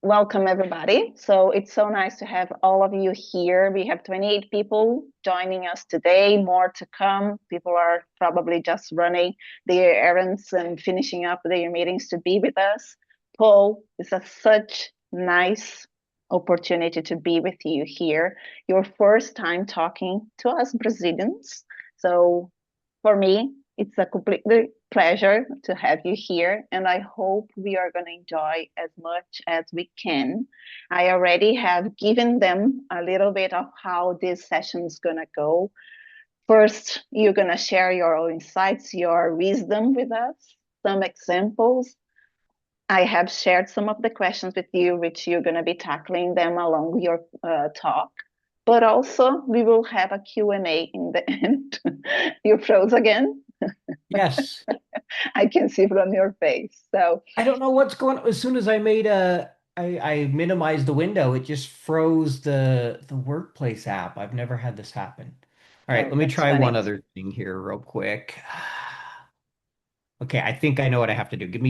Welcome everybody. So it's so nice to have all of you here. We have 28 people joining us today, more to come. People are probably just running their errands and finishing up their meetings to be with us. Paul, it's such nice opportunity to be with you here. Your first time talking to us Brazilians. So for me, it's a completely pleasure to have you here, and I hope we are going to enjoy as much as we can. I already have given them a little bit of how this session is going to go. First, you're going to share your own insights, your wisdom with us, some examples. I have shared some of the questions with you, which you're going to be tackling them along your talk. But also, we will have a Q&A in the end. You froze again? Yes. I can see from your face. So, I don't know what's going on. As soon as I minimized the window, it just froze the workplace app. I've never had this happen. All right, oh, let me that's try one funny. other thing here real quick. Okay, I think I know what I have to do. Give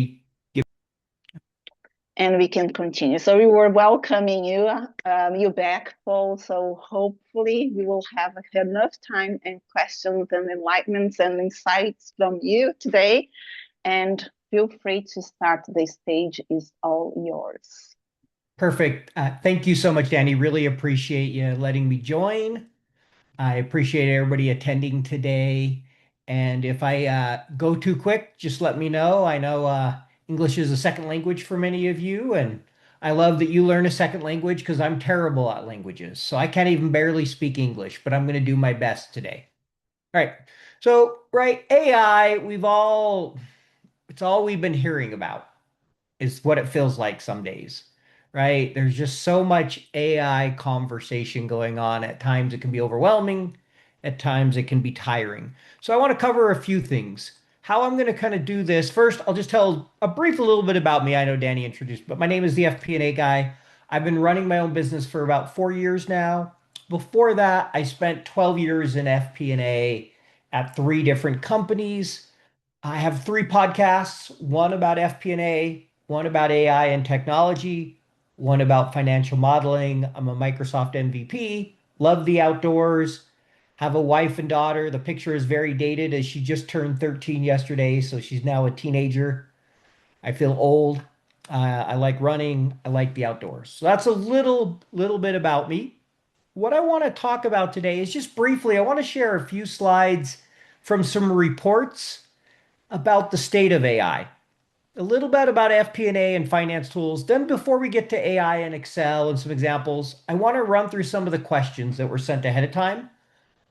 And we can continue. So we were welcoming you back, Paul. So hopefully we will have enough time and questions and enlightenments and insights from you today. And feel free to start. The stage is all yours. Perfect. Thank you so much, Danny. Really appreciate you letting me join. I appreciate everybody attending today. And if I go too quick, just let me know. I know English is a second language for many of you, and I love that you learn a second language because I'm terrible at languages. So I can't even barely speak English, but I'm going to do my best today. All right. So, right, AI, it's all we've been hearing about is what it feels like some days, right? There's just so much AI conversation going on. At times it can be overwhelming, at times it can be tiring. So I want to cover a few things. How I'm going to kind of do this. First, I'll just tell a little bit about me. I know Danny introduced, but my name is the FP&A guy. I've been running my own business for about 4 years now. Before that, I spent 12 years in FP&A at three different companies. I have three podcasts, one about FP&A, one about AI and technology, one about financial modeling. I'm a Microsoft MVP, love the outdoors, have a wife and daughter. The picture is very dated as she just turned 13 yesterday, so she's now a teenager. I feel old. I like running. I like the outdoors. So that's a little bit about me. What I want to talk about today is just briefly, I want to share a few slides from some reports about the state of AI, a little bit about FP&A and finance tools. Then, before we get to AI and Excel and some examples, I want to run through some of the questions that were sent ahead of time.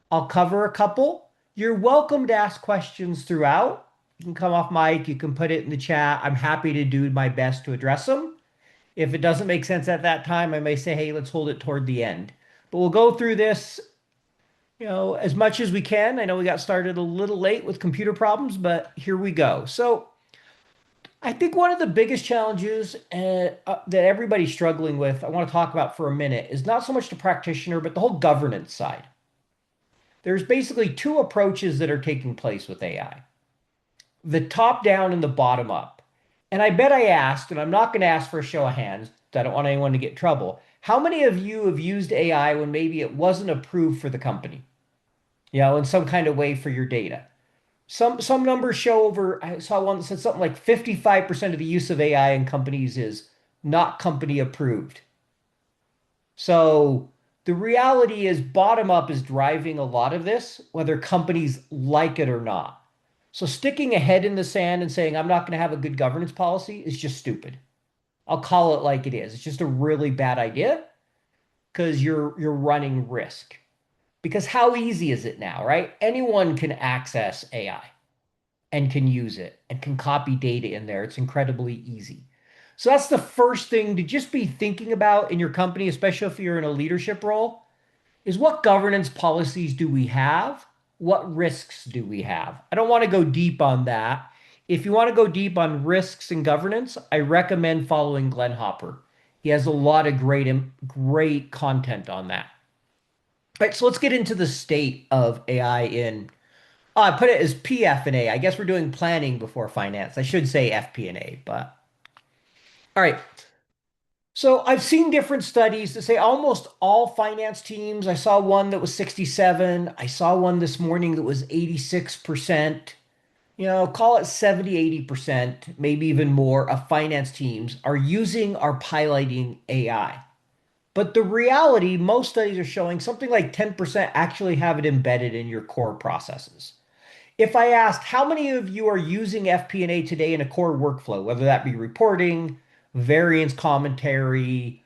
I'll cover a couple. You're welcome to ask questions throughout. You can come off mic, you can put it in the chat. I'm happy to do my best to address them. If it doesn't make sense at that time, I may say, hey, let's hold it toward the end. But we'll go through this, as much as we can. I know we got started a little late with computer problems, but here we go. So, I think one of the biggest challenges that everybody's struggling with, I want to talk about for a minute, is not so much the practitioner, but the whole governance side. There's basically two approaches that are taking place with AI, the top down and the bottom up. And I bet I asked, and I'm not going to ask for a show of hands, I don't want anyone to get in trouble. How many of you have used AI when maybe it wasn't approved for the company, in some kind of way for your data? Some numbers show over, I saw one that said something like 55% of the use of AI in companies is not company approved. So the reality is bottom up is driving a lot of this, whether companies like it or not. So sticking a head in the sand and saying I'm not going to have a good governance policy is just stupid. I'll call it like it is. It's just a really bad idea because you're running risk. Because how easy is it now, right? Anyone can access AI and can use it and can copy data in there. It's incredibly easy. So that's the first thing to just be thinking about in your company, especially if you're in a leadership role, is what governance policies do we have? What risks do we have? I don't want to go deep on that. If you want to go deep on risks and governance, I recommend following Glenn Hopper. He has a lot of great content on that. All right, so let's get into the state of AI in I put it as PF&A. I guess we're doing planning before finance. I should say FP&A, but all right. So I've seen different studies that say almost all finance teams. I saw one that was 67. I saw one this morning that was 86%. Call it 70, 80%, maybe even more of finance teams are using or piloting AI. But the reality, most studies are showing something like 10% actually have it embedded in your core processes. If I asked how many of you are using FP&A today in a core workflow, whether that be reporting, variance commentary,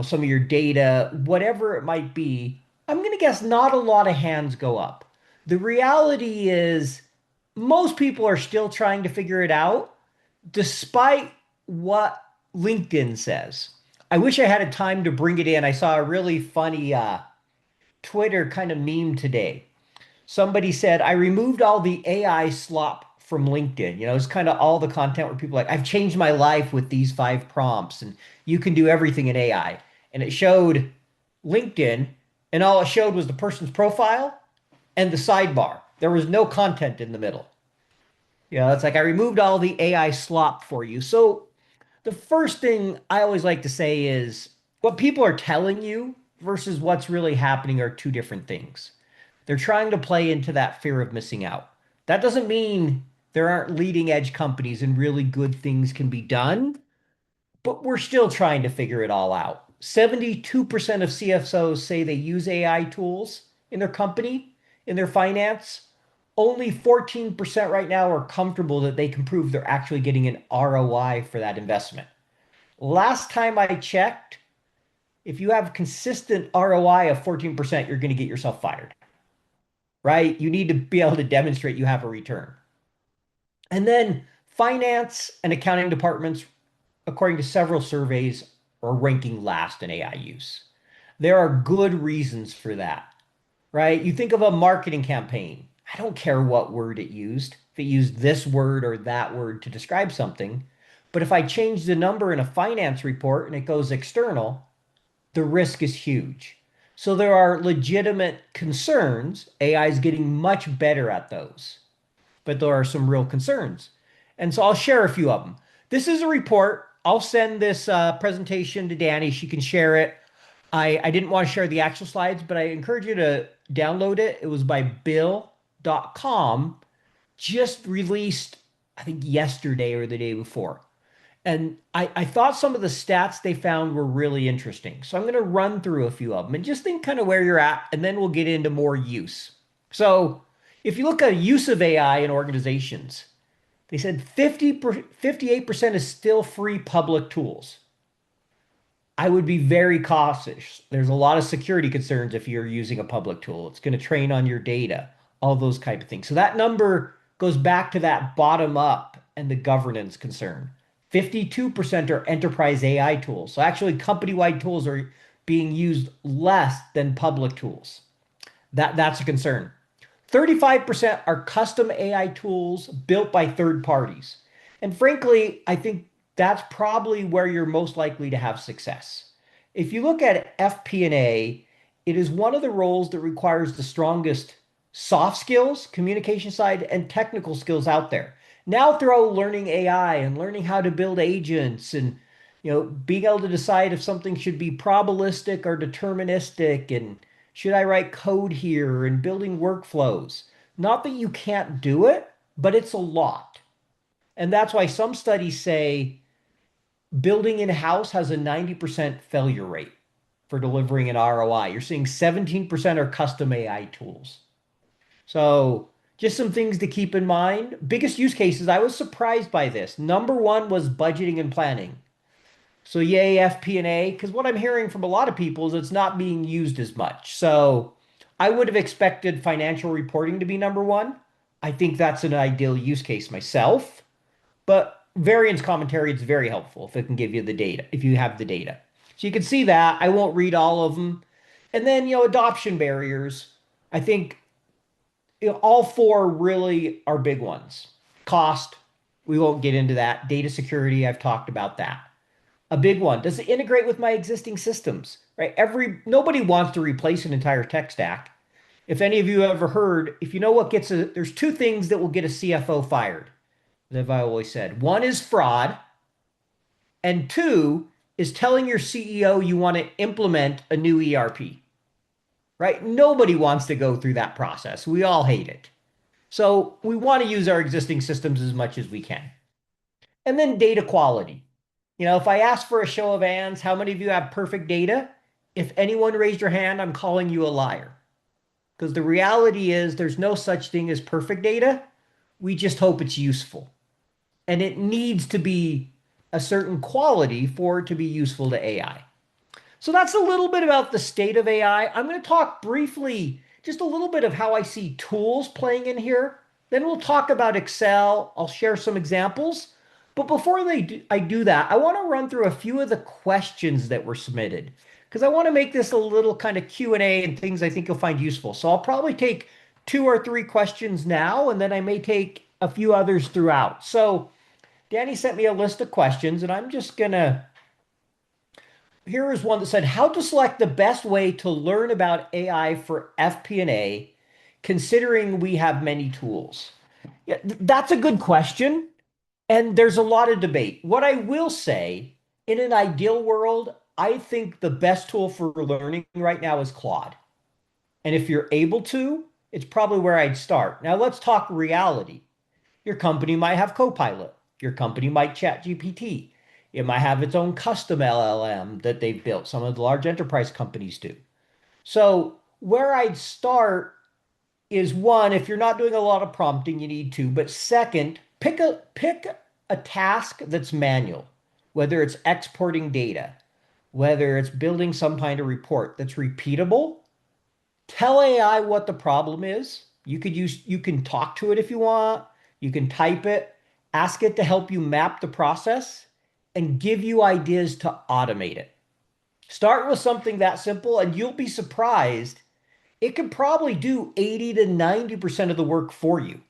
some of your data, whatever it might be, I'm going to guess not a lot of hands go up. The reality is most people are still trying to figure it out, despite what LinkedIn says. I wish I had a time to bring it in. I saw a really funny Twitter kind of meme today. Somebody said, I removed all the AI slop from LinkedIn. It's kind of all the content where people are like, I've changed my life with these 5 prompts and you can do everything in AI. And it showed LinkedIn, and all it showed was the person's profile and the sidebar. There was no content in the middle. It's like I removed all the AI slop for you. So the first thing I always like to say is what people are telling you versus what's really happening are two different things. They're trying to play into that fear of missing out. That doesn't mean there aren't leading edge companies and really good things can be done, but we're still trying to figure it all out. 72% of CFOs say they use AI tools in their company, in their finance. Only 14% right now are comfortable that they can prove they're actually getting an ROI for that investment. Last time I checked, if you have consistent ROI of 14%, you're going to get yourself fired, right? You need to be able to demonstrate you have a return. And then finance and accounting departments, according to several surveys, are ranking last in AI use. There are good reasons for that, right? You think of a marketing campaign. I don't care what word it used, if it used this word or that word to describe something. But if I change the number in a finance report and it goes external, the risk is huge. So there are legitimate concerns. AI is getting much better at those, but there are some real concerns. And so I'll share a few of them. This is a report. I'll send this presentation to Danny. She can share it. I didn't want to share the actual slides, but I encourage you to download it. It was by bill.com, just released, I think, yesterday or the day before. And I thought some of the stats they found were really interesting. So I'm going to run through a few of them and just think kind of where you're at, and then we'll get into more use. So if you look at use of AI in organizations, they said 58% is still free public tools. I would be very cautious. There's a lot of security concerns if you're using a public tool. It's going to train on your data, all those type of things. So that number goes back to that bottom up and the governance concern. 52% are enterprise AI tools. So actually company-wide tools are being used less than public tools. That's a concern. 35% are custom AI tools built by third parties. And frankly, I think that's probably where you're most likely to have success. If you look at FP&A, it is one of the roles that requires the strongest soft skills, communication side, and technical skills out there. Now throw learning AI and learning how to build agents and being able to decide if something should be probabilistic or deterministic and should I write code here and building workflows. Not that you can't do it, but it's a lot. And that's why some studies say building in-house has a 90% failure rate for delivering an ROI. You're seeing 17% are custom AI tools. So just some things to keep in mind. Biggest use cases, I was surprised by this. Number one was budgeting and planning. So yay, FP&A, because what I'm hearing from a lot of people is it's not being used as much. So I would have expected financial reporting to be number one. I think that's an ideal use case myself. But variance commentary is very helpful if it can give you the data, if you have the data. So you can see that. I won't read all of them. And then, adoption barriers. I think all four really are big ones. Cost, we won't get into that. Data security, I've talked about that. A big one, does it integrate with my existing systems? Right? Nobody wants to replace an entire tech stack. If any of you have ever heard, if you know what there's two things that will get a CFO fired, as I've always said. One is fraud, and two is telling your CEO you want to implement a new ERP, right? Nobody wants to go through that process. We all hate it. So we want to use our existing systems as much as we can. And then data quality. If I ask for a show of hands, how many of you have perfect data? If anyone raised your hand, I'm calling you a liar. Because the reality is there's no such thing as perfect data. We just hope it's useful. And it needs to be a certain quality for it to be useful to AI. So that's a little bit about the state of AI. I'm going to talk briefly, just a little bit of how I see tools playing in here. Then we'll talk about Excel. I'll share some examples. But before I do that, I want to run through a few of the questions that were submitted because I want to make this a little kind of Q&A and things I think you'll find useful. So I'll probably take 2 or 3 questions now, and then I may take a few others throughout. So Danny sent me a list of questions, and I'm just going to here is one that said, how to select the best way to learn about AI for FP&A, considering we have many tools? Yeah, that's a good question. And there's a lot of debate. What I will say, in an ideal world, I think the best tool for learning right now is Claude. And if you're able to, it's probably where I'd start. Now let's talk reality. Your company might have Copilot. Your company might chat GPT. It might have its own custom LLM that they've built. Some of the large enterprise companies do. So where I'd start is one, if you're not doing a lot of prompting, you need to. But second, pick a task that's manual, whether it's exporting data, whether it's building some kind of report that's repeatable. Tell AI what the problem is. You can talk to it if you want. You can type it, ask it to help you map the process and give you ideas to automate it. Start with something that simple and you'll be surprised. It can probably do 80 to 90% of the work for you.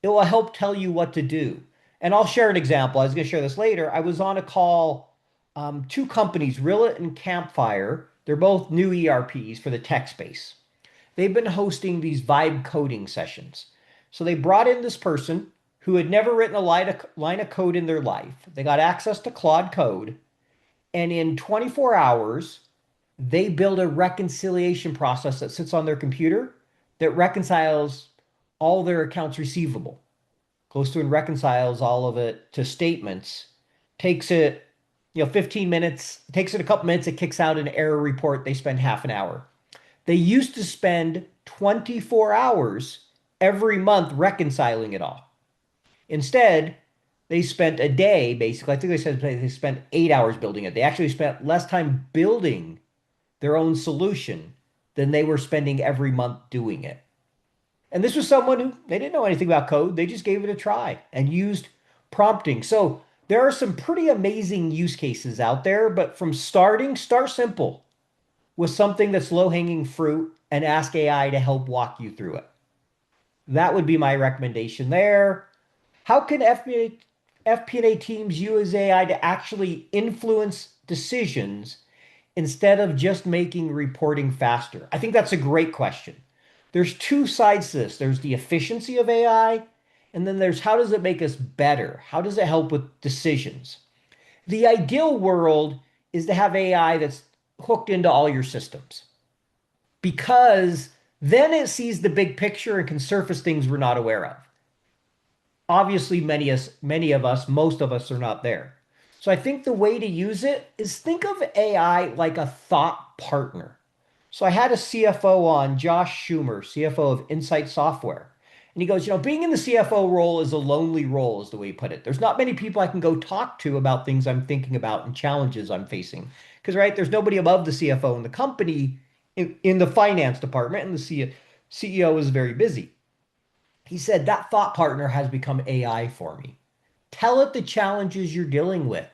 It will help tell you what to do. And I'll share an example. I was going to share this later. I was on a call, 2 companies, Rillet and Campfire. They're both new ERPs for the tech space. They've been hosting these vibe coding sessions. So they brought in this person who had never written a line of code in their life. They got access to Claude Code. And in 24 hours, they build a reconciliation process that sits on their computer that reconciles all their accounts receivable, goes through and reconciles all of it to statements, takes it, 15 minutes, takes it a couple minutes, it kicks out an error report. They spend half an hour. They used to spend 24 hours every month reconciling it all. Instead, they spent a day, basically. I think they said they spent 8 hours building it. They actually spent less time building their own solution than they were spending every month doing it. And this was someone who they didn't know anything about code. They just gave it a try and used prompting. So there are some pretty amazing use cases out there, but start simple with something that's low hanging fruit and ask AI to help walk you through it. That would be my recommendation there. How can FP&A teams use AI to actually influence decisions instead of just making reporting faster? I think that's a great question. There's 2 sides to this. There's the efficiency of AI, and then there's how does it make us better? How does it help with decisions? The ideal world is to have AI that's hooked into all your systems because then it sees the big picture and can surface things we're not aware of. Obviously, many of us, most of us are not there. So I think the way to use it is think of AI like a thought partner. So I had a CFO on, Josh Schumer, CFO of Insight Software. And he goes, being in the CFO role is a lonely role, is the way he put it. There's not many people I can go talk to about things I'm thinking about and challenges I'm facing. Because, right, there's nobody above the CFO in the company in the finance department, and the CEO is very busy. He said, that thought partner has become AI for me. Tell it the challenges you're dealing with.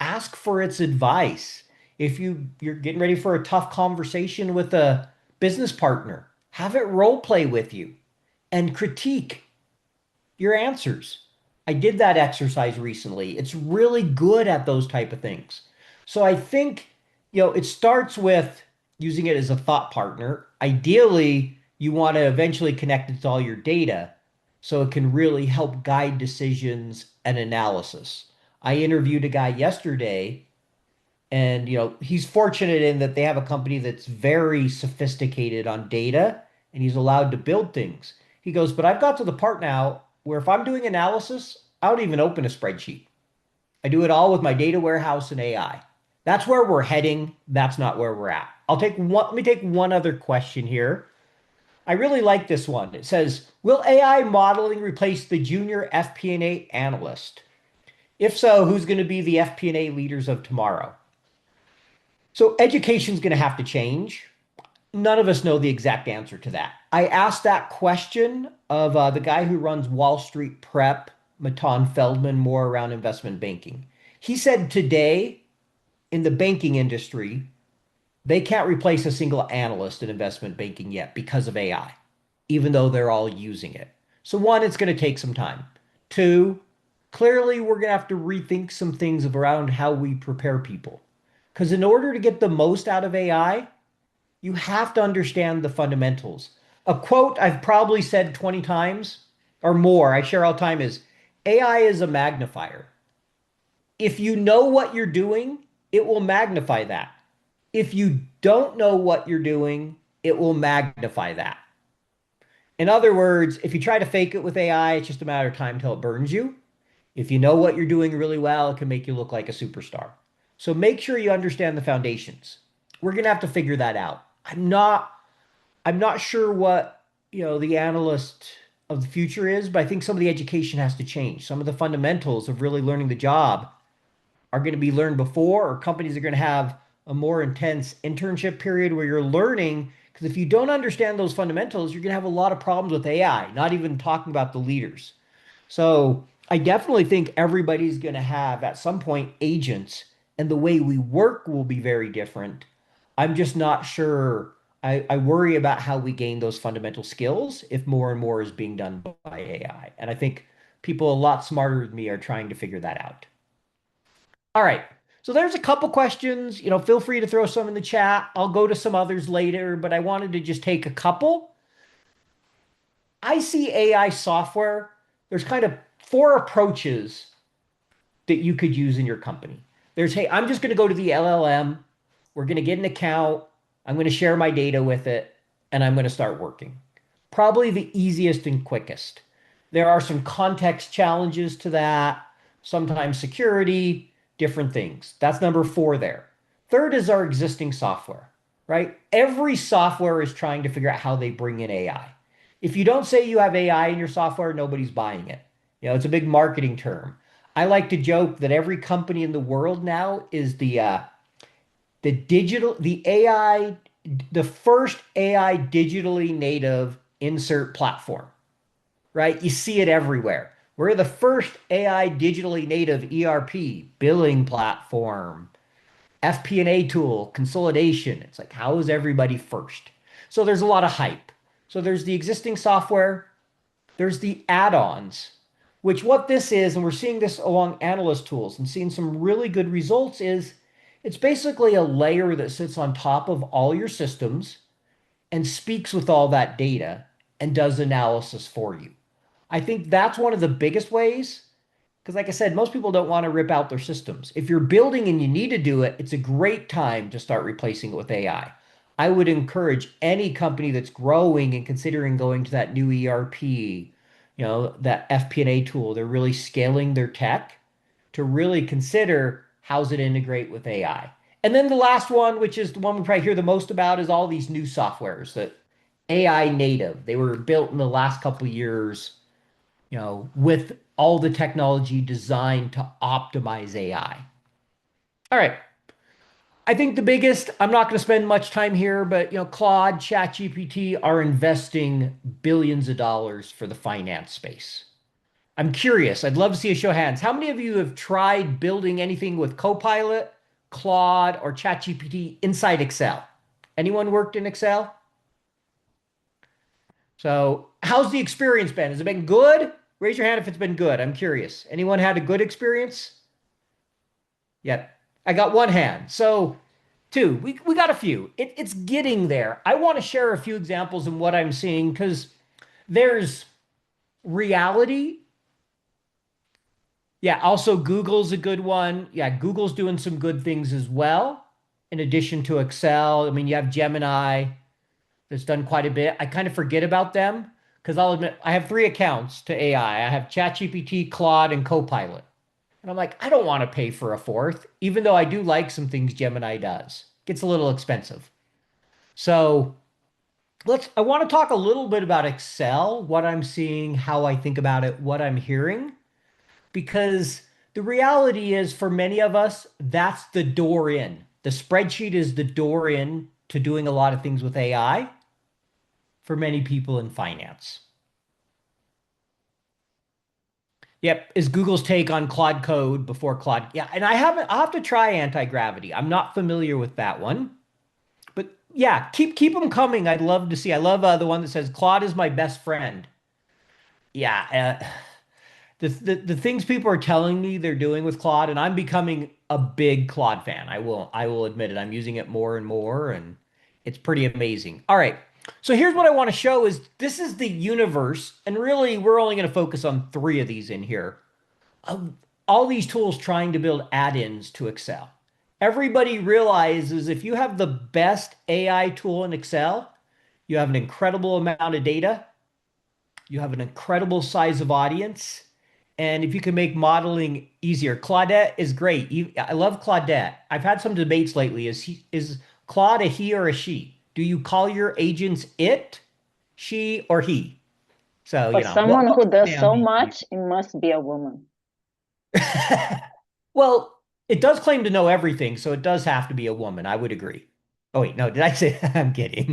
Ask for its advice. If you're getting ready for a tough conversation with a business partner, have it role play with you and critique your answers. I did that exercise recently. It's really good at those type of things. So I think, it starts with using it as a thought partner. Ideally, you want to eventually connect it to all your data so it can really help guide decisions and analysis. I interviewed a guy yesterday And he's fortunate in that they have a company that's very sophisticated on data and he's allowed to build things. He goes, but I've got to the part now where if I'm doing analysis, I don't even open a spreadsheet. I do it all with my data warehouse and AI. That's where we're heading. That's not where we're at. Let me take one other question here. I really like this one. It says, will AI modeling replace the junior FP&A analyst? If so, who's going to be the FP&A leaders of tomorrow? So education's going to have to change. None of us know the exact answer to that. I asked that question of the guy who runs Wall Street Prep, Matan Feldman, more around investment banking. He said today in the banking industry, they can't replace a single analyst in investment banking yet because of AI, even though they're all using it. So one, it's going to take some time. Two, clearly we're going to have to rethink some things around how we prepare people. Because in order to get the most out of AI, you have to understand the fundamentals. A quote I've probably said 20 times or more, I share all the time, is AI is a magnifier. If you know what you're doing, it will magnify that. If you don't know what you're doing, it will magnify that. In other words, if you try to fake it with AI, it's just a matter of time till it burns you. If you know what you're doing really well, it can make you look like a superstar. So make sure you understand the foundations. We're going to have to figure that out. I'm not sure what, the analyst of the future is, but I think some of the education has to change. Some of the fundamentals of really learning the job are going to be learned before, or companies are going to have a more intense internship period where you're learning. Because if you don't understand those fundamentals, you're going to have a lot of problems with AI, not even talking about the leaders. So I definitely think everybody's going to have at some point agents, and the way we work will be very different. I'm just not sure. I worry about how we gain those fundamental skills if more and more is being done by AI. And I think people a lot smarter than me are trying to figure that out. All right. So there's a couple questions. Feel free to throw some in the chat. I'll go to some others later, but I wanted to just take a couple. I see AI software. There's kind of four approaches that you could use in your company. There's, hey, I'm just going to go to the LLM. We're going to get an account. I'm going to share my data with it, and I'm going to start working. Probably the easiest and quickest. There are some context challenges to that, sometimes security, different things. That's number four there. Third is our existing software, right? Every software is trying to figure out how they bring in AI. If you don't say you have AI in your software, nobody's buying it. It's a big marketing term. I like to joke that every company in the world now is the AI, the first AI digitally native insert platform, right? You see it everywhere. We're the first AI digitally native ERP billing platform, FP&A tool, consolidation. It's like, how is everybody first? So there's a lot of hype. So there's the existing software, there's the add-ons, which what this is, and we're seeing this along analyst tools and seeing some really good results, is it's basically a layer that sits on top of all your systems and speaks with all that data and does analysis for you. I think that's one of the biggest ways, because like I said, most people don't want to rip out their systems. If you're building and you need to do it, it's a great time to start replacing it with AI. I would encourage any company that's growing and considering going to that new ERP, that FP&A tool, they're really scaling their tech to really consider how's it integrate with AI. And then the last one, which is the one we probably hear the most about, is all these new softwares that AI native. They were built in the last couple of years, with all the technology designed to optimize AI. All right. I think the biggest, I'm not going to spend much time here, but Claude, ChatGPT are investing billions of dollars for the finance space. I'm curious. I'd love to see a show of hands. How many of you have tried building anything with Copilot, Claude, or ChatGPT inside Excel? Anyone worked in Excel? So, how's the experience been? Has it been good? Raise your hand if it's been good. I'm curious. Anyone had a good experience? Yep. I got one hand. So, two. We got a few. It's getting there. I want to share a few examples in what I'm seeing because there's reality Yeah, also Google's a good one. Yeah, Google's doing some good things as well. In addition to Excel, I mean, you have Gemini that's done quite a bit. I kind of forget about them because I'll admit I have three accounts to AI. I have ChatGPT, Claude, and Copilot. And I'm like, I don't want to pay for a fourth, even though I do like some things Gemini does. Gets a little expensive. So I want to talk a little bit about Excel, what I'm seeing, how I think about it, what I'm hearing, because the reality is for many of us, that's the door in. The spreadsheet is the door in to doing a lot of things with AI for many people in finance. Yep, is Google's take on Claude Code before Claude. Yeah, and I'll have to try anti-gravity. I'm not familiar with that one. But yeah, keep them coming. I'd love to see. I love the one that says Claude is my best friend. Yeah, the things people are telling me they're doing with Claude, and I'm becoming a big Claude fan. I will admit it. I'm using it more and more, and it's pretty amazing. All right. So here's what I want to show is this is the universe, and really we're only going to focus on three of these in here. Of all these tools trying to build add-ins to Excel. Everybody realizes if you have the best AI tool in Excel, you have an incredible amount of data, you have an incredible size of audience, and if you can make modeling easier, Claudette is great. I love Claudette. I've had some debates lately. Is Claude a he or a she? Do you call your agents it, she, or he? So, For what someone would who you does say on so these? much, it must be a woman. Well, it does claim to know everything, so it does have to be a woman. I would agree. Oh, wait, no, did I say I'm kidding?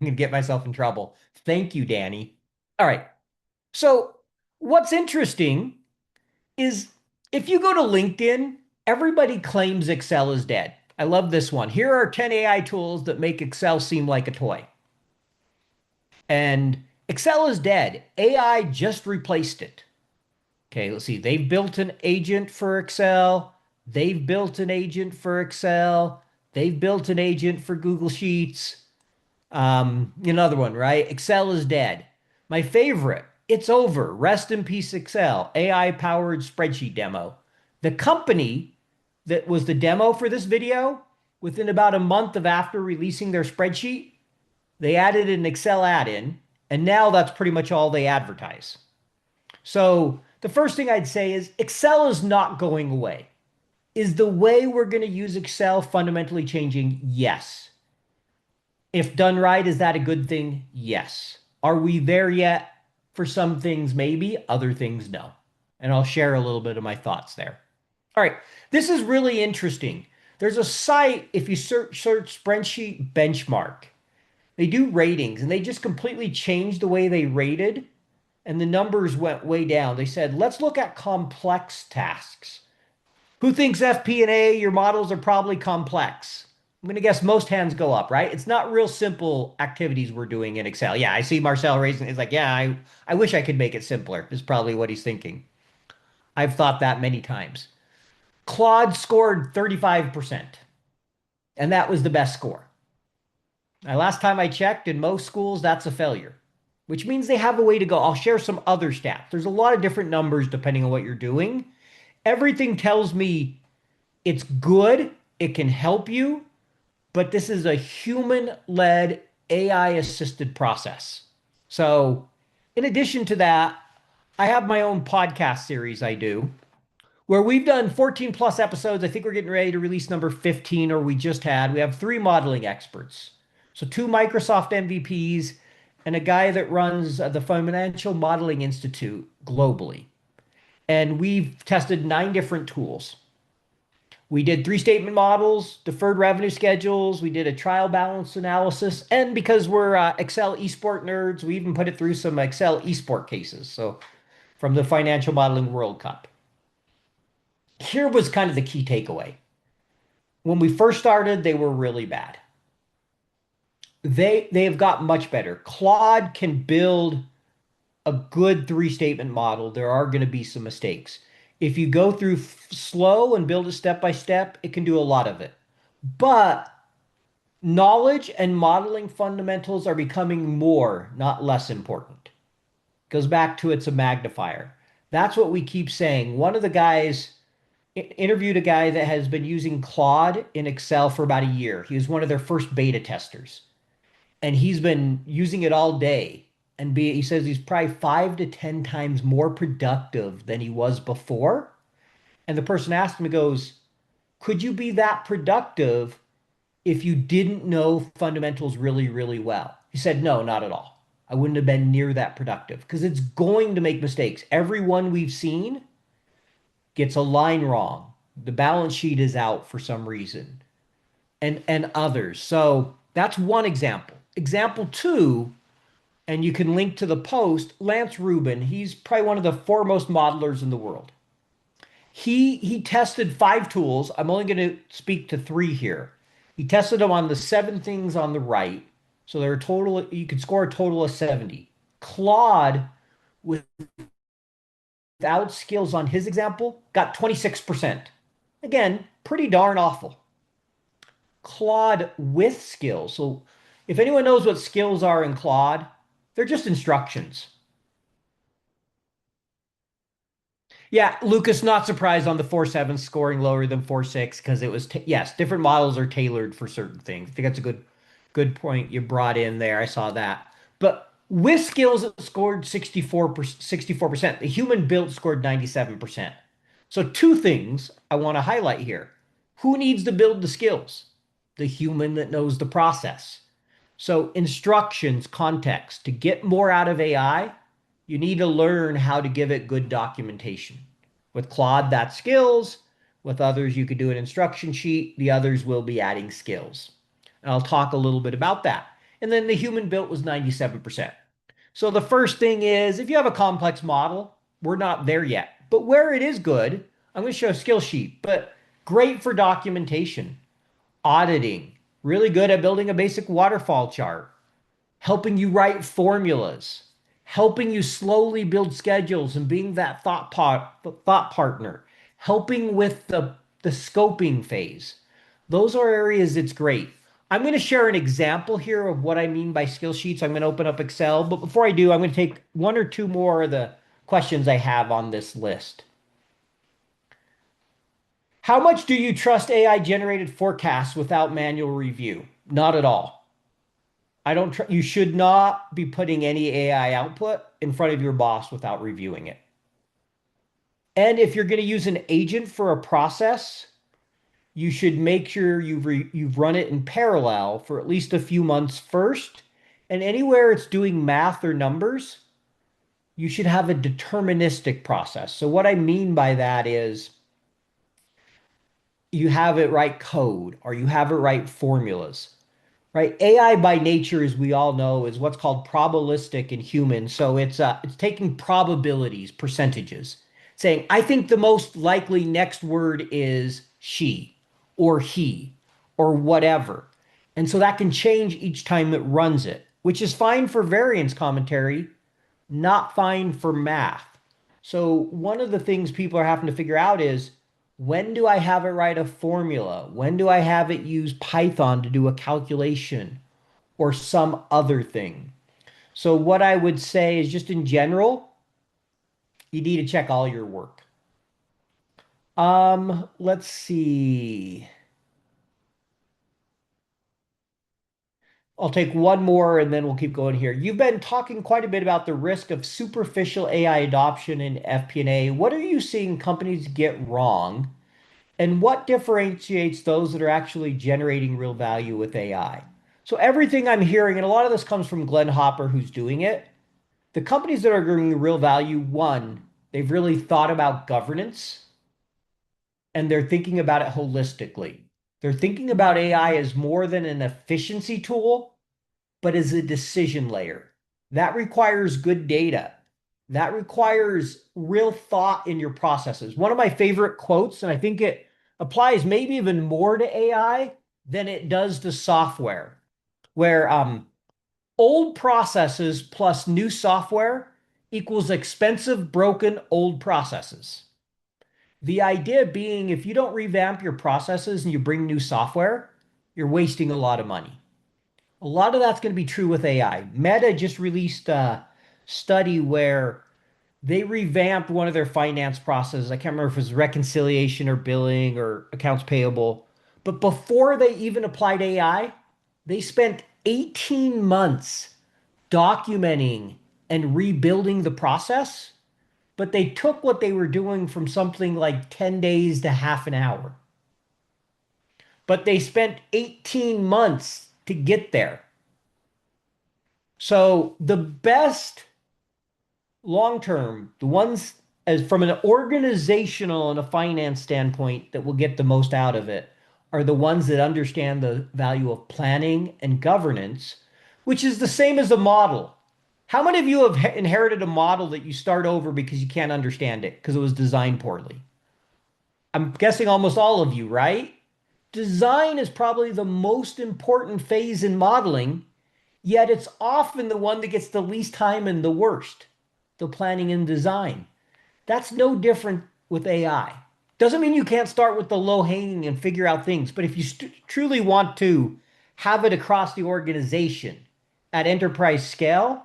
I'm gonna get myself in trouble. Thank you, Danny. All right. So, what's interesting is if you go to LinkedIn, everybody claims Excel is dead. I love this one. Here are 10 AI tools that make Excel seem like a toy. And Excel is dead. AI just replaced it. Okay, let's see. They've built an agent for Excel. They've built an agent for Excel. They've built an agent for Google Sheets. Another one, right? Excel is dead. My favorite, it's over. Rest in peace, Excel. AI powered spreadsheet demo. The company that was the demo for this video, within about a month of after releasing their spreadsheet, they added an Excel add in, and now that's pretty much all they advertise. So the first thing I'd say is Excel is not going away. Is the way we're going to use Excel fundamentally changing? Yes. If done right, is that a good thing? Yes. Are we there yet? For some things, maybe. Other things, no. And I'll share a little bit of my thoughts there. All right. This is really interesting. There's a site, if you search spreadsheet benchmark, they do ratings and they just completely changed the way they rated and the numbers went way down. They said, let's look at complex tasks. Who thinks FP&A, your models are probably complex? I'm going to guess most hands go up, right? It's not real simple activities we're doing in Excel. Yeah, I see Marcel raising. It's like, yeah, I wish I could make it simpler, is probably what he's thinking. I've thought that many times. Claude scored 35%, and that was the best score. Now, last time I checked, in most schools, that's a failure, which means they have a way to go. I'll share some other stats. There's a lot of different numbers depending on what you're doing. Everything tells me it's good, it can help you, but this is a human led AI assisted process. So, in addition to that, I have my own podcast series I do where we've done 14 plus episodes. I think we're getting ready to release number 15, or we just had. We have three modeling experts. So, two Microsoft MVPs and a guy that runs the Financial Modeling Institute globally. And we've tested 9 different tools. We did three statement models, deferred revenue schedules. We did a trial balance analysis. And because we're Excel esport nerds, we even put it through some Excel esport cases. So from the Financial Modeling World Cup. Here was kind of the key takeaway. When we first started, they were really bad. They have got much better. Claude can build a good three statement model. There are going to be some mistakes. If you go through slow and build it step by step, it can do a lot of it. But knowledge and modeling fundamentals are becoming more, not less important. Goes back to it's a magnifier. That's what we keep saying. One of the guys interviewed a guy that has been using Claude in Excel for about a year. He was one of their first beta testers, and he's been using it all day. And he says he's probably 5 to 10 times more productive than he was before. And the person asked him, he goes, could you be that productive if you didn't know fundamentals really, really well? He said, no, not at all. I wouldn't have been near that productive because it's going to make mistakes. Everyone we've seen gets a line wrong. The balance sheet is out for some reason, and others. So that's one example. Example two, and you can link to the post, Lance Rubin. He's probably one of the foremost modelers in the world. He tested 5 tools. I'm only going to speak to 3 here. He tested them on the 7 things on the right. So they're a total, you could score a total of 70. Claude, without skills on his example, got 26%. Again, pretty darn awful. Claude with skills. So if anyone knows what skills are in Claude, they're just instructions. Yeah, Lucas, not surprised on the 4.7 scoring lower than 4.6 because it was yes, different models are tailored for certain things. I think that's a good point you brought in there. I saw that. But with skills it scored 64%. The human build scored 97%. So two things I want to highlight here. Who needs to build the skills? The human that knows the process. So instructions, context. To get more out of AI, you need to learn how to give it good documentation. With Claude, that's skills. With others, you could do an instruction sheet. The others will be adding skills. And I'll talk a little bit about that. And then the human built was 97%. So the first thing is, if you have a complex model, we're not there yet. But where it is good, I'm going to show a skill sheet, but great for documentation, auditing, really good at building a basic waterfall chart, helping you write formulas, helping you slowly build schedules and being that thought partner, helping with the scoping phase. Those are areas it's great. I'm going to share an example here of what I mean by skill sheets. I'm going to open up Excel, but before I do, I'm going to take 1 or 2 more of the questions I have on this list. How much do you trust AI generated forecasts without manual review? Not at all. I don't you should not be putting any AI output in front of your boss without reviewing it. And if you're going to use an agent for a process, you should make sure you've run it in parallel for at least a few months first. And anywhere it's doing math or numbers, you should have a deterministic process. So what I mean by that is you have it write code or you have it write formulas, right? AI by nature, as we all know, is what's called probabilistic in humans. So it's taking probabilities, percentages, saying, I think the most likely next word is she or he or whatever. And so that can change each time it runs it, which is fine for variance commentary, not fine for math. So one of the things people are having to figure out is when do I have it write a formula? When do I have it use Python to do a calculation or some other thing? So what I would say is just in general, you need to check all your work. Let's see. I'll take one more and then we'll keep going here. You've been talking quite a bit about the risk of superficial AI adoption in FP&A. What are you seeing companies get wrong? And what differentiates those that are actually generating real value with AI? So everything I'm hearing, and a lot of this comes from Glenn Hopper, who's doing it. The companies that are bringing real value, one, they've really thought about governance and they're thinking about it holistically. They're thinking about AI as more than an efficiency tool, but as a decision layer. That requires good data. That requires real thought in your processes. One of my favorite quotes, and I think it applies maybe even more to AI than it does to software, where old processes plus new software equals expensive, broken, old processes. The idea being if you don't revamp your processes and you bring new software, you're wasting a lot of money. A lot of that's going to be true with AI. Meta just released a study where They revamped one of their finance processes. I can't remember if it was reconciliation or billing or accounts payable. But before they even applied AI, they spent 18 months documenting and rebuilding the process. But they took what they were doing from something like 10 days to half an hour. But they spent 18 months to get there. So the best long term, the ones as from an organizational and a finance standpoint that will get the most out of it are the ones that understand the value of planning and governance, which is the same as a model. How many of you have inherited a model that you start over because you can't understand it because it was designed poorly? I'm guessing almost all of you, right? Design is probably the most important phase in modeling, yet it's often the one that gets the least time and the worst, the planning and design. That's no different with AI. Doesn't mean you can't start with the low hanging and figure out things, but if you truly want to have it across the organization at enterprise scale,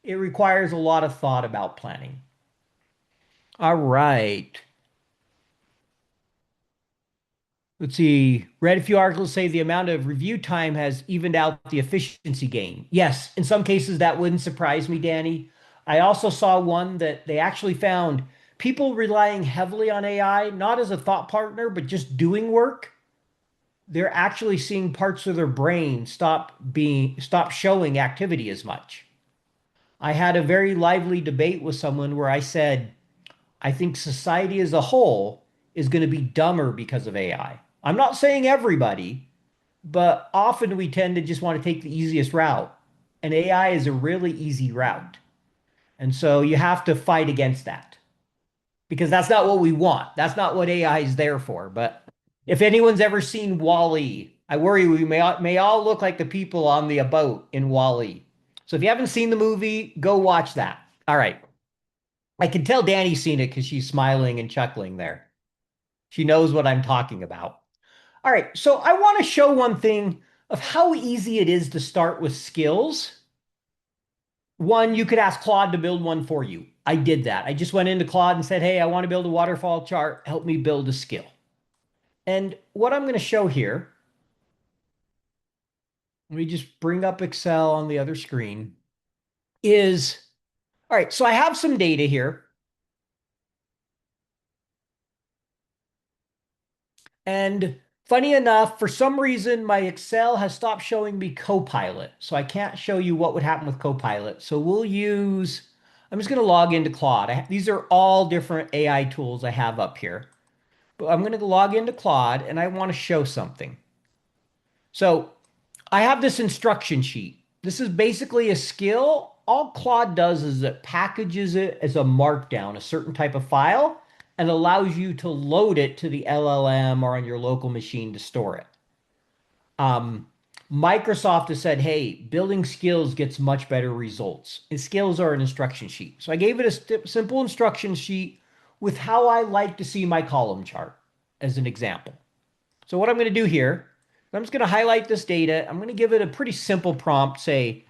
it requires a lot of thought about planning. All right. Let's see. Read a few articles say the amount of review time has evened out the efficiency gain. Yes, in some cases that wouldn't surprise me, Danny. I also saw one that they actually found people relying heavily on AI, not as a thought partner, but just doing work. They're actually seeing parts of their brain stop showing activity as much. I had a very lively debate with someone where I said, I think society as a whole is going to be dumber because of AI. I'm not saying everybody, but often we tend to just want to take the easiest route. And AI is a really easy route. And so you have to fight against that because that's not what we want. That's not what AI is there for. But if anyone's ever seen Wall-E, I worry we may all look like the people on the boat in Wall-E. So if you haven't seen the movie, go watch that. All right. I can tell Danny's seen it because she's smiling and chuckling there. She knows what I'm talking about. All right, so I want to show one thing of how easy it is to start with skills. One, you could ask Claude to build one for you. I did that. I just went into Claude and said, hey, I want to build a waterfall chart. Help me build a skill. And what I'm going to show here, let me just bring up Excel on the other screen, is, all right, so I have some data here. And funny enough, for some reason, my Excel has stopped showing me Copilot. So I can't show you what would happen with Copilot. So we'll use, I'm just going to log into Claude. These are all different AI tools I have up here. But I'm going to log into Claude and I want to show something. So I have this instruction sheet. This is basically a skill. All Claude does is it packages it as a markdown, a certain type of file, and allows you to load it to the LLM or on your local machine to store it. Um, Microsoft has said, hey, building skills gets much better results. And skills are an instruction sheet. So I gave it a simple instruction sheet with how I like to see my column chart as an example. So what I'm going to do here, I'm just going to highlight this data. I'm going to give it a pretty simple prompt, say,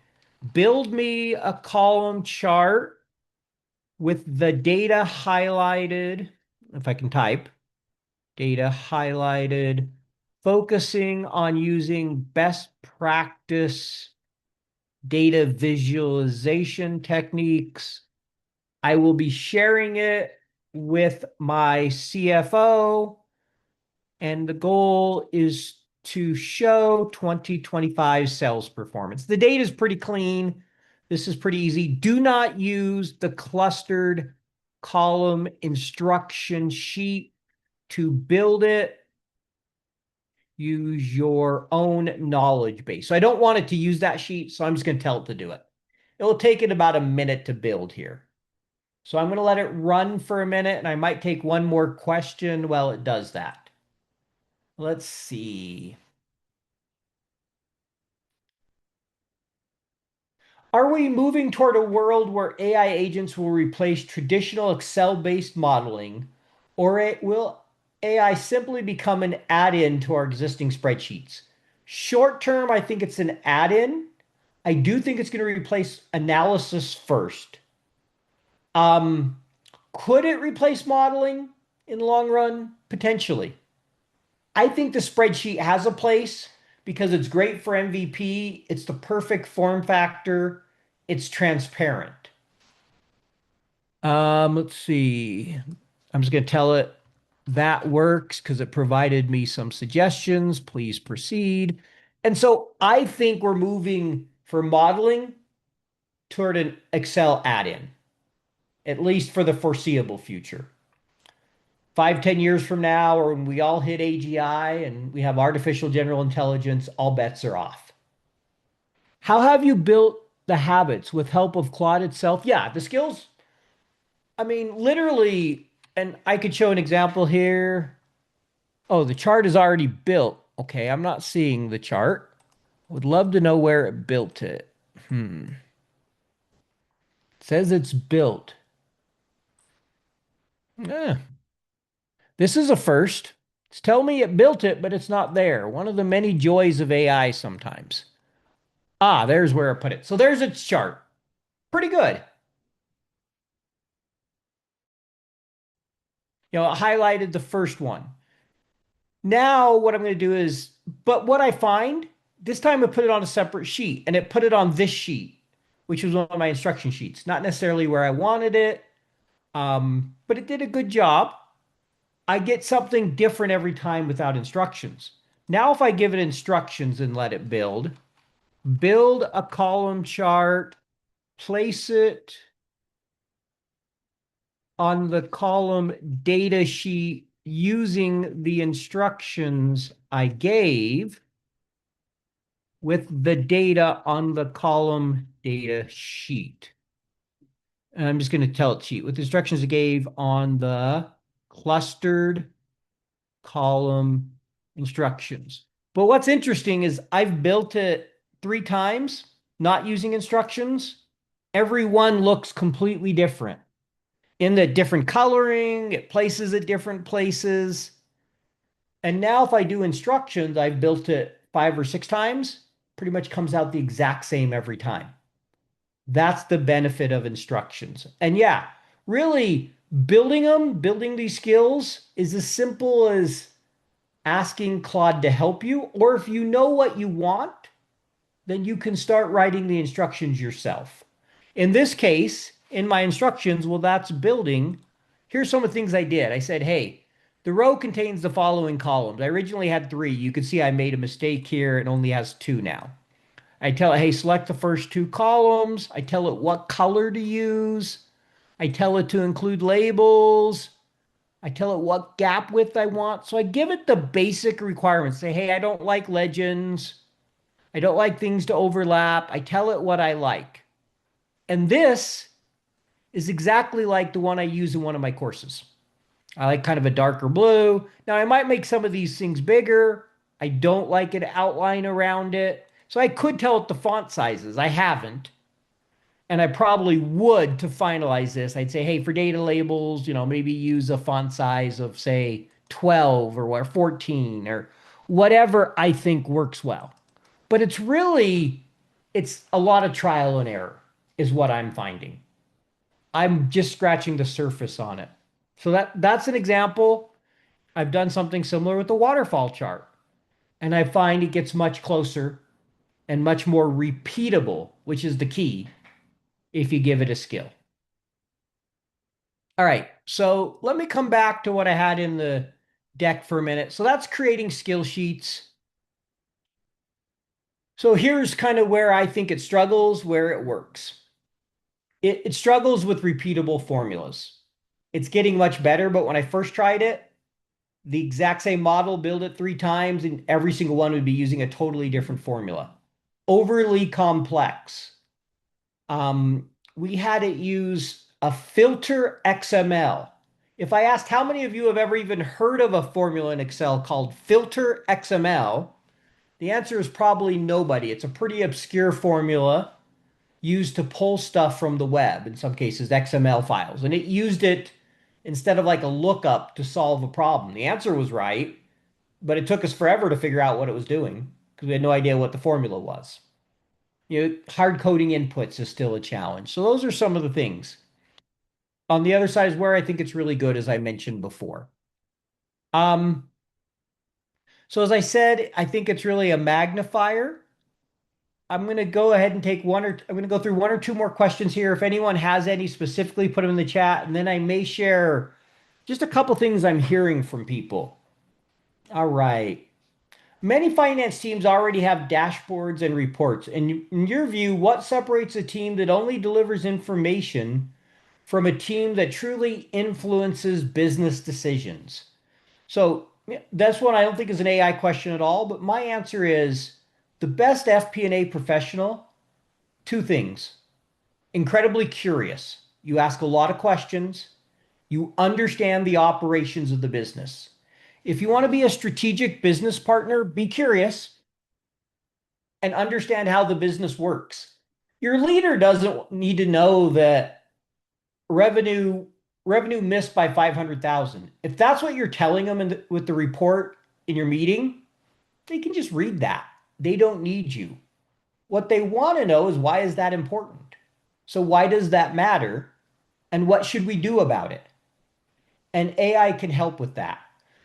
build me a column chart with the data highlighted, if I can type, data highlighted, focusing on using best practice data visualization techniques. I will be sharing it with my CFO, and the goal is to show 2025 sales performance. The data is pretty clean. This is pretty easy. Do not use the clustered column instruction sheet to build it. Use your own knowledge base. So I don't want it to use that sheet, so I'm just going to tell it to do it. It will take it about a minute to build here. So I'm going to let it run for a minute, and I might take one more question while it does that. Let's see. Are we moving toward a world where AI agents will replace traditional Excel-based modeling, or will AI simply become an add-in to our existing spreadsheets? Short term, I think it's an add-in. I do think it's going to replace analysis first. Um, could it replace modeling in the long run? Potentially. I think the spreadsheet has a place because it's great for MVP. It's the perfect form factor. It's transparent. Let's see. I'm just going to tell it that works because it provided me some suggestions. Please proceed. And so I think we're moving for modeling toward an Excel add-in, at least for the foreseeable future. 5, 10 years from now, or when we all hit AGI and we have artificial general intelligence, all bets are off. How have you built the habits with help of Claude itself? Yeah, the skills. I mean, literally, and I could show an example here. Oh, the chart is already built. Okay, I'm not seeing the chart. Would love to know where it built it. It says it's built. Eh, this is a first. It's telling me it built it, but it's not there. One of the many joys of AI sometimes. Ah, there's where I put it. So there's its chart. Pretty good. I highlighted the first one. Now what I'm going to do is, but what I find, this time I put it on a separate sheet and it put it on this sheet, which was one of my instruction sheets. Not necessarily where I wanted it, but it did a good job. I get something different every time without instructions. Now, if I give it instructions and let it build a column chart, place it on the column data sheet using the instructions I gave with the data on the column data sheet. And I'm just going to tell it sheet with the instructions I gave on the clustered column instructions. But what's interesting is I've built it 3 times, not using instructions. Every one looks completely different in the different coloring, it places at different places. And now if I do instructions, I've built it 5 or 6 times, pretty much comes out the exact same every time. That's the benefit of instructions. And yeah, really building these skills is as simple as asking Claude to help you. Or if you know what you want, then you can start writing the instructions yourself. In this case, in my instructions, well, that's building. Here's some of the things I did. I said, hey, the row contains the following columns. I originally had 3. You can see I made a mistake here. It only has 2 now. I tell it, hey, select the first 2 columns. I tell it what color to use. I tell it to include labels. I tell it what gap width I want. So I give it the basic requirements. Say, hey, I don't like legends. I don't like things to overlap. I tell it what I like. And this is exactly like the one I use in one of my courses. I like kind of a darker blue. Now, I might make some of these things bigger. I don't like an outline around it. So I could tell it the font sizes. I haven't. And I probably would to finalize this. I'd say, hey, for data labels, maybe use a font size of, say, 12 or 14 or whatever I think works well. But it's a lot of trial and error is what I'm finding. I'm just scratching the surface on it. So that's an example. I've done something similar with the waterfall chart, and I find it gets much closer and much more repeatable, which is the key if you give it a skill. All right, so let me come back to what I had in the deck for a minute. So that's creating skill sheets. So here's kind of where I think it struggles, where it works. It struggles with repeatable formulas. It's getting much better, but when I first tried it, the exact same model, build it 3 times, and every single one would be using a totally different formula. Overly complex. We had it use a filter XML. If I asked how many of you have ever even heard of a formula in Excel called filter XML, the answer is probably nobody. It's a pretty obscure formula used to pull stuff from the web, in some cases, XML files. And it used it instead of like a lookup to solve a problem. The answer was right, but it took us forever to figure out what it was doing because we had no idea what the formula was. Hard coding inputs is still a challenge. So those are some of the things. on the other side is where I think it's really good, as I mentioned before. Um, so as I said, I think it's really a magnifier. I'm going to go ahead and I'm going to go through one or two more questions here. If anyone has any specifically, put them in the chat, and then I may share just a couple things I'm hearing from people. All right. Many finance teams already have dashboards and reports. And in your view, what separates a team that only delivers information from a team that truly influences business decisions? So yeah, that's one I don't think is an AI question at all, but my answer is the best FP&A professional, two things. Incredibly curious. You ask a lot of questions. You understand the operations of the business. If you want to be a strategic business partner, be curious and understand how the business works. Your leader doesn't need to know that revenue revenue missed by 500,000. If that's what you're telling them with the report in your meeting, they can just read that. They don't need you. What they want to know is, why is that important? So why does that matter? And what should we do about it? And AI can help with that.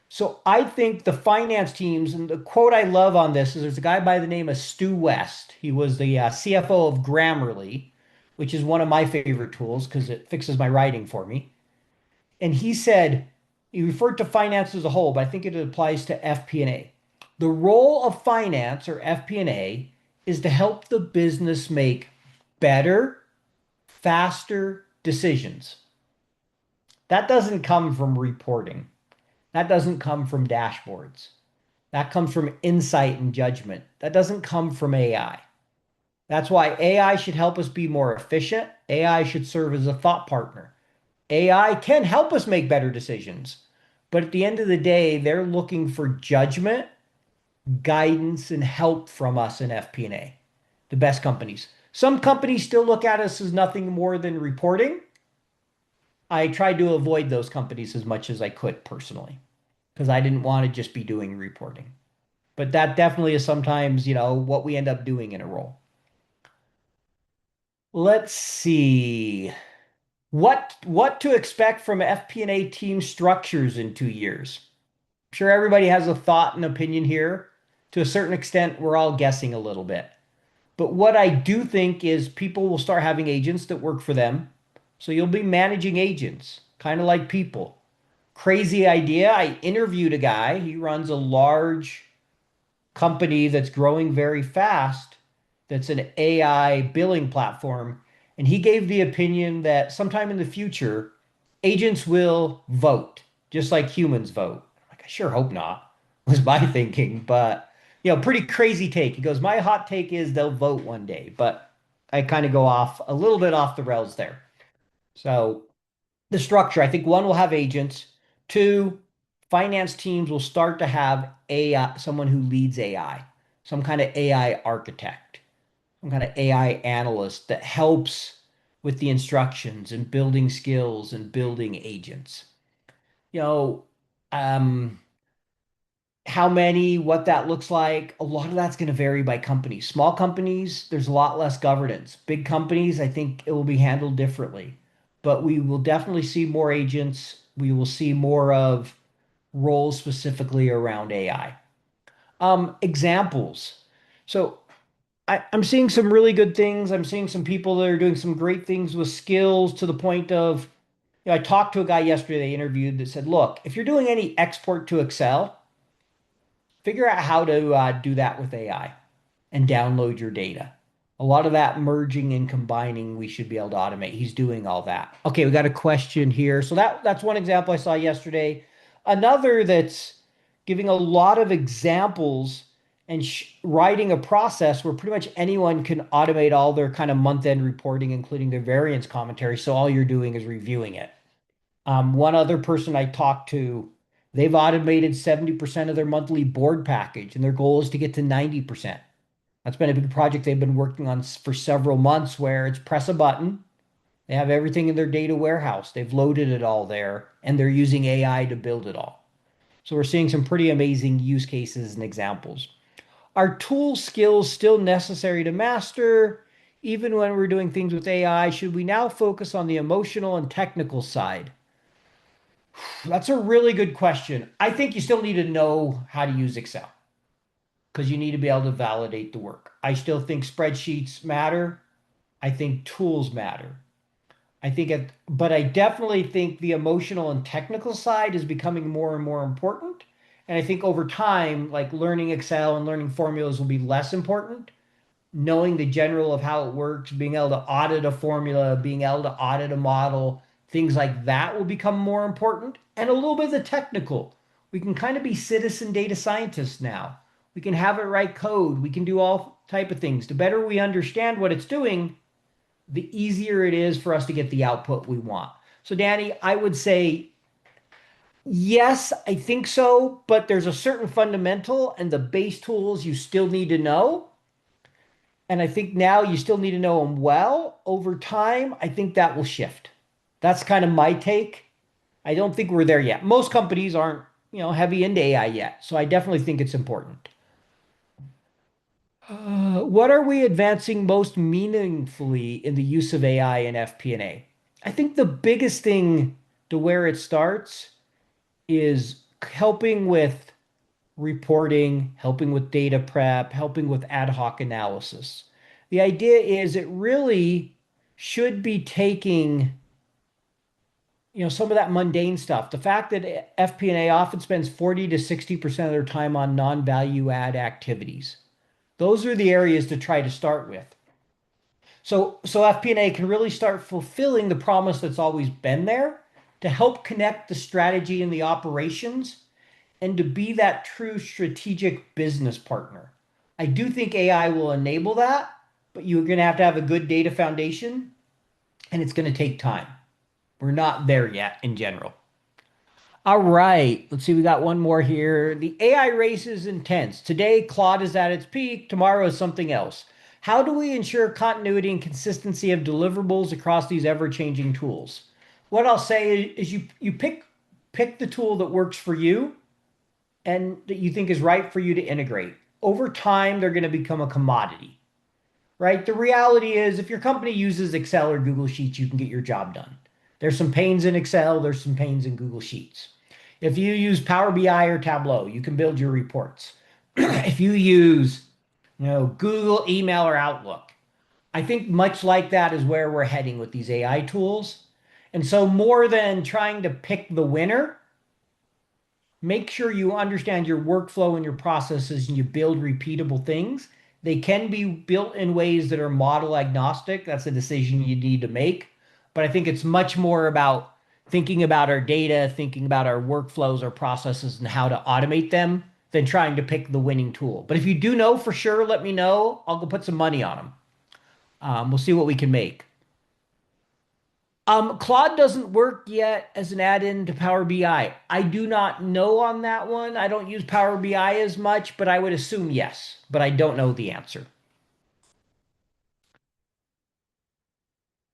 So I think the finance teams, and the quote I love on this is, there's a guy by the name of Stu West. He was the CFO of Grammarly, which is one of my favorite tools because it fixes my writing for me. And he said, he referred to finance as a whole, but I think it applies to FP&A. The role of finance, or FP&A, is to help the business make better, faster decisions. That doesn't come from reporting. That doesn't come from dashboards. That comes from insight and judgment. That doesn't come from AI. That's why AI should help us be more efficient. AI should serve as a thought partner. AI can help us make better decisions. But at the end of the day, they're looking for judgment, guidance, and help from us in FP&A, the best companies. Some companies still look at us as nothing more than reporting. I tried to avoid those companies as much as I could personally, because I didn't want to just be doing reporting. But that definitely is sometimes, what we end up doing in a role. Let's see. What to expect from FP&A team structures in 2 years? I'm sure everybody has a thought and opinion here. To a certain extent, we're all guessing a little bit. But what I do think is people will start having agents that work for them. So you'll be managing agents, kind of like people. Crazy idea. I interviewed a guy. He runs a large company that's growing very fast, that's an AI billing platform. And he gave the opinion that sometime in the future, agents will vote, just like humans vote. Like, I sure hope not, was my thinking. But, pretty crazy take. He goes, my hot take is they'll vote one day. But I kind of go off a little bit off the rails there. So the structure, I think one will have agents. Two, finance teams will start to have AI, someone who leads AI, some kind of AI architect, some kind of AI analyst that helps with the instructions and building skills and building agents. You know, um, how many, what that looks like, a lot of that's going to vary by company. Small companies, there's a lot less governance. Big companies, I think it will be handled differently. But we will definitely see more agents. We will see more of roles specifically around AI. Examples. So I'm seeing some really good things. I'm seeing some people that are doing some great things with skills, to the point of, I talked to a guy yesterday they interviewed that said, look, if you're doing any export to Excel, figure out how to do that with AI and download your data. A lot of that merging and combining, we should be able to automate. He's doing all that. Okay, we got a question here. So that's one example I saw yesterday. Another that's giving a lot of examples and writing a process where pretty much anyone can automate all their kind of month-end reporting, including their variance commentary. So all you're doing is reviewing it. One other person I talked to, they've automated 70% of their monthly board package, and their goal is to get to 90%. That's been a big project they've been working on for several months, where it's press a button. They have everything in their data warehouse. They've loaded it all there, and they're using AI to build it all. So we're seeing some pretty amazing use cases and examples. Are tool skills still necessary to master? even when we're doing things with AI, should we now focus on the emotional and technical side? That's a really good question. I think you still need to know how to use Excel because you need to be able to validate the work. I still think spreadsheets matter. I think tools matter. But I definitely think the emotional and technical side is becoming more and more important. And I think over time, like learning Excel and learning formulas will be less important. Knowing the general of how it works, being able to audit a formula, being able to audit a model, things like that will become more important. And a little bit of the technical. We can kind of be citizen data scientists now. We can have it write code. We can do all type of things. The better we understand what it's doing, the easier it is for us to get the output we want. So, Danny, I would say yes, I think so, but there's a certain fundamental and the base tools you still need to know. And I think now you still need to know them well. Over time, I think that will shift. That's kind of my take. I don't think we're there yet. Most companies aren't, heavy into AI yet. So I definitely think it's important. What are we advancing most meaningfully in the use of AI in FP&A? I think the biggest thing to where it starts is helping with reporting, helping with data prep, helping with ad hoc analysis. The idea is it really should be taking, some of that mundane stuff. The fact that FP&A often spends 40 to 60% of their time on non-value add activities. Those are the areas to try to start with. So FP&A can really start fulfilling the promise that's always been there to help connect the strategy and the operations and to be that true strategic business partner. I do think AI will enable that, but you're going to have a good data foundation and it's going to take time. We're not there yet in general. All right, let's see. We got one more here. The AI race is intense. Today, Claude is at its peak. Tomorrow is something else. How do we ensure continuity and consistency of deliverables across these ever-changing tools? What I'll say is you pick the tool that works for you and that you think is right for you to integrate. Over time, they're going to become a commodity, right? The reality is if your company uses Excel or Google Sheets, you can get your job done. There's some pains in Excel, there's some pains in Google Sheets. If you use Power BI or Tableau, you can build your reports. If you use, Google email or Outlook, I think much like that is where we're heading with these AI tools. And so more than trying to pick the winner, make sure you understand your workflow and your processes and you build repeatable things. They can be built in ways that are model agnostic. That's a decision you need to make. But I think it's much more about thinking about our data, thinking about our workflows, our processes, and how to automate them than trying to pick the winning tool. But if you do know for sure, let me know. I'll go put some money on them. We'll see what we can make. Claude doesn't work yet as an add-in to Power BI. I do not know on that one. I don't use Power BI as much, but I would assume yes, but I don't know the answer.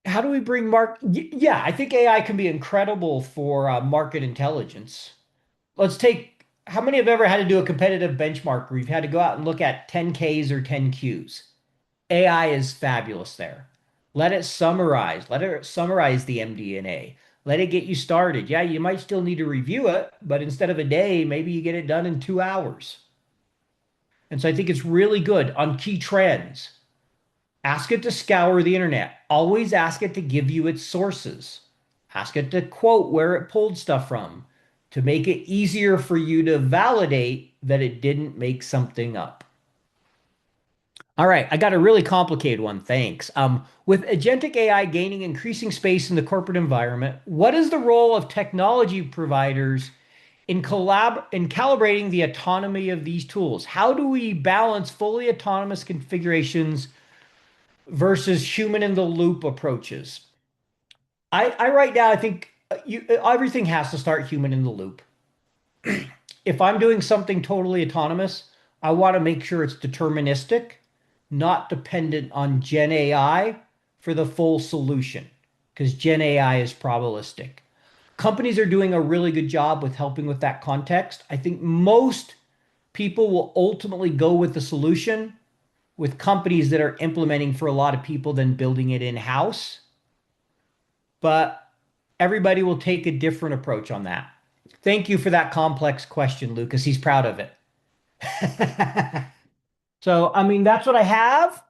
How do we bring Yeah, I think AI can be incredible for market intelligence. Let's take, how many have ever had to do a competitive benchmark where you've had to go out and look at 10Ks or 10Qs? AI is fabulous there. Let it summarize. Let it summarize the MD&A. Let it get you started. Yeah, you might still need to review it, but instead of a day, maybe you get it done in 2 hours. And so I think it's really good on key trends. Ask it to scour the internet. Always ask it to give you its sources. Ask it to quote where it pulled stuff from to make it easier for you to validate that it didn't make something up. All right, I got a really complicated one. Thanks. With agentic AI gaining increasing space in the corporate environment, what is the role of technology providers in calibrating the autonomy of these tools? How do we balance fully autonomous configurations versus human in the loop approaches? I right now I think everything has to start human in the loop. If I'm doing something totally autonomous, I want to make sure it's deterministic, not dependent on Gen AI for the full solution, because Gen AI is probabilistic. Companies are doing a really good job with helping with that context. I think most people will ultimately go with the solution with companies that are implementing for a lot of people than building it in-house. But everybody will take a different approach on that. Thank you for that complex question, Lucas. He's proud of it. So, I mean, that's what I have.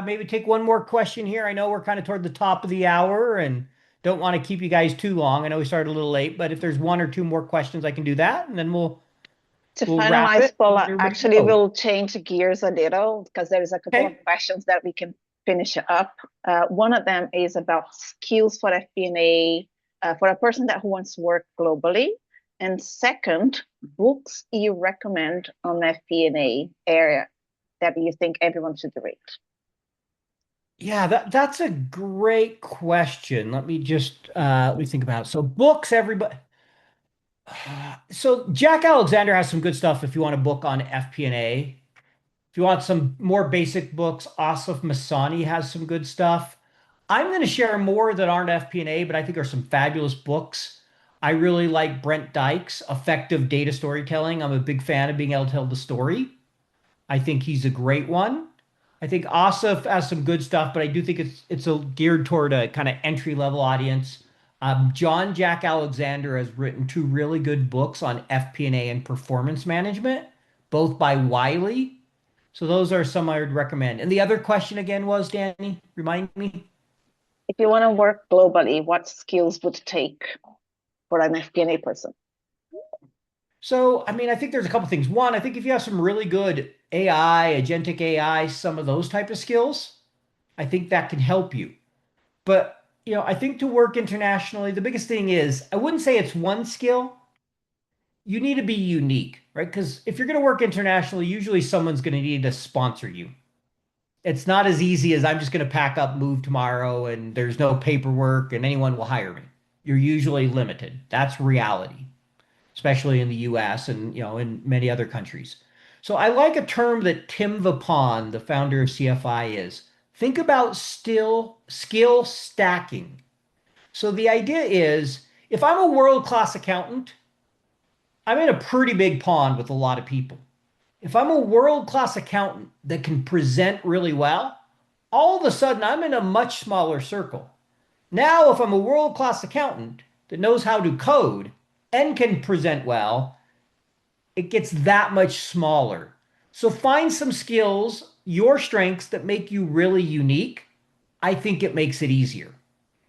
Maybe take one more question here. I know we're kind of toward the top of the hour and don't want to keep you guys too long. I know we started a little late, but if there's one or two more questions, I can do that, and then To we'll wrap finalize, it Paul, and let everybody actually go. we'll change gears a little because there is a couple of Okay. questions that we can finish up. One of them is about skills for FP&A for a person who wants to work globally. And second, books you recommend on FP&A area that you think everyone should read. Yeah, that's a great question. Let me think about it. So books, everybody. So Jack Alexander has some good stuff if you want a book on FP&A. If you want some more basic books, Asif Masani has some good stuff. I'm going to share more that aren't FP&A, but I think are some fabulous books. I really like Brent Dyke's Effective Data Storytelling. I'm a big fan of being able to tell the story. I think he's a great one. I think Asif has some good stuff, but I do think it's geared toward a kind of entry level audience. John Jack Alexander has written two really good books on FP&A and performance management, both by Wiley. So those are some I would recommend. And the other question again was, Danny, remind me. If you want to work globally, what skills would it take for an FP&A person? So, I mean, I think there's a couple things. One, I think if you have some really good AI, agentic AI, some of those type of skills, I think that can help you. But, I think to work internationally, the biggest thing is I wouldn't say it's one skill. You need to be unique, right? Because if you're going to work internationally, usually someone's going to need to sponsor you. It's not as easy as I'm just going to pack up, move tomorrow, and there's no paperwork and anyone will hire me. You're usually limited. That's reality, especially in the US and in many other countries. So I like a term that Tim Vipon, the founder of CFI, is. Think about skill stacking. So the idea is if I'm a world-class accountant, I'm in a pretty big pond with a lot of people. If I'm a world-class accountant that can present really well, all of a sudden I'm in a much smaller circle. Now, if I'm a world-class accountant that knows how to code and can present well, it gets that much smaller. So find some skills, your strengths that make you really unique. I think it makes it easier.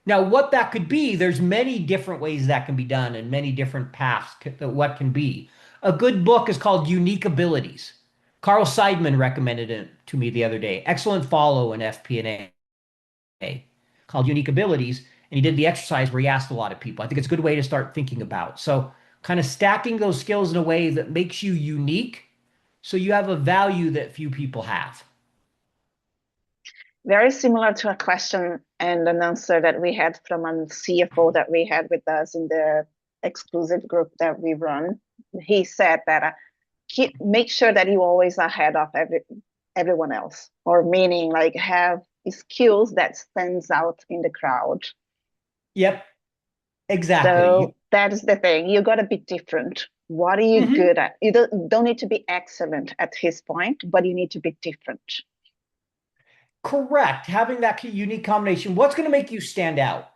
Now, what that could be, there's many different ways that can be done and many different paths that what can be. A good book is called Unique Abilities. Carl Seidman recommended it to me the other day. Excellent follow in FP&A called Unique Abilities. And he did the exercise where he asked a lot of people. I think it's a good way to start thinking about. So kind of stacking those skills in a way that makes you unique so you have a value that few people have. Very similar to a question and an answer that we had from a CFO that we had with us in the exclusive group that we run. He said that make sure that you always ahead of everyone else, or meaning like have skills that stands out in the crowd. Yep, exactly. So that is the thing. You got to be different. What are you Mhm. good at? You don't need to be excellent at his point, but you need to be different. Correct. Having that unique combination, what's going to make you stand out?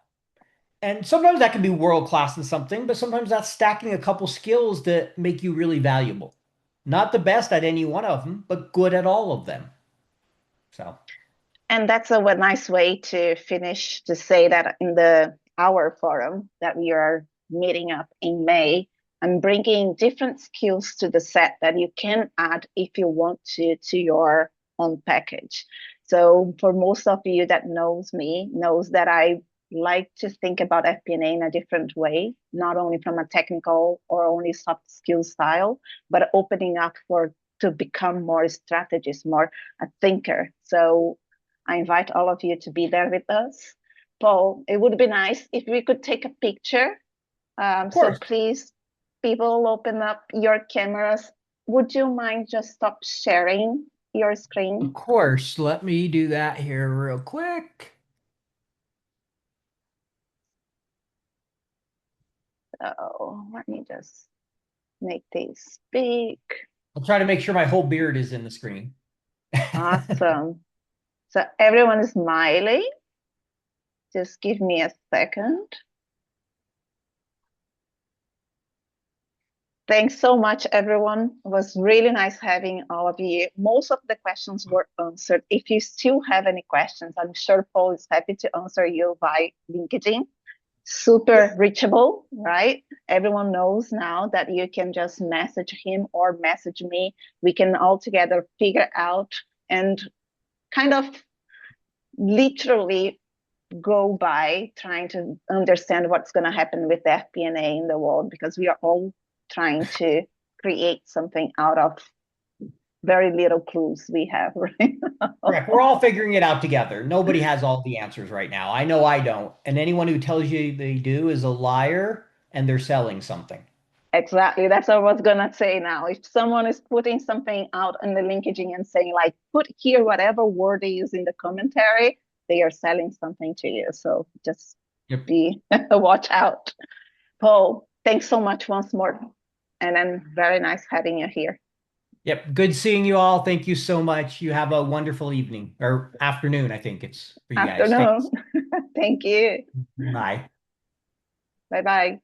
And sometimes that can be world class in something, but sometimes that's stacking a couple skills that make you really valuable. Not the best at any one of them, but good at all of them. So, And that's a nice way to finish to say that in the our forum that we are meeting up in May, I'm bringing different skills to the set that you can add if you want to your own package. So for most of you that knows me, knows that I like to think about FP&A in a different way, not only from a technical or only soft skill style, but opening up for to become more strategist, more a thinker. So I invite all of you to be there with us. Paul, it would be nice if we could take a picture. of So course, please, people, open up your cameras. Would you mind just stop sharing your of screen? course. Let me do that here real quick. So let me just make this big. I'll try to make sure my whole beard is in the screen. Awesome. So everyone is smiling. Just give me a second. Thanks so much, everyone. It was really nice having all of you. Most of the questions were answered. If you still have any questions, I'm sure Paul is happy to answer you by LinkedIn. Super reachable, right? Everyone knows now that you can just message him or message me. We can all together figure out and kind of literally go by trying to understand what's going to happen with the FP&A in the world, because we are all trying to create something out of very little clues we have right now. Correct. We're all figuring it out together. Nobody has all the answers right now. I know I don't. And anyone who tells you they do is a liar and they're selling something. Exactly. That's what I was gonna say now. If someone is putting something out in the LinkedIn and saying like, put here whatever word they use in the commentary, they are selling something to you. So just Yep. be watch out. Paul, thanks so much once more. And then very nice having you here. Yep. Good seeing you all. Thank you so much. You have a wonderful evening or afternoon, I think it's for you guys. Afternoon. Thanks. Thank you. Bye. Bye bye.